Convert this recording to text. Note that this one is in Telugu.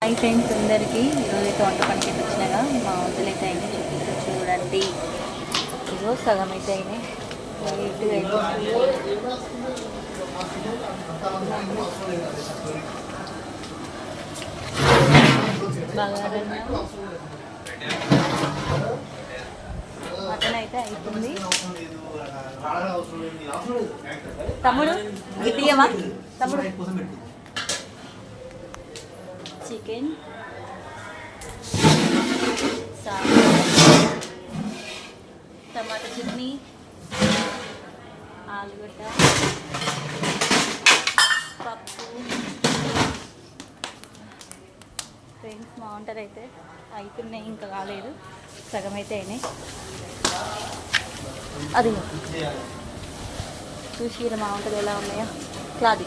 హాయ్ ఫ్రెండ్స్ అందరికీ ఈరోజైతే వంట పనికి వచ్చినాగా మా వంటలు అయితే అయినాయి చూడండి. ఇదిగో సగం అయితే అయినాయి. లైట్గా అయితే బాగా మటన్ అయితే అవుతుంది. తమ్ముడు గిట్టియమా తమ్ముడు చికెన్ టమాటా చట్నీ ఆలుగడ్డ పప్పు. ఫ్రెండ్స్ మా వంటలు అయితే అవుతున్నాయి, ఇంకా కాలేదు, సగం అయితే అయినాయి. అది చూసి మా వంటలు ఎలా ఉన్నాయో క్లాది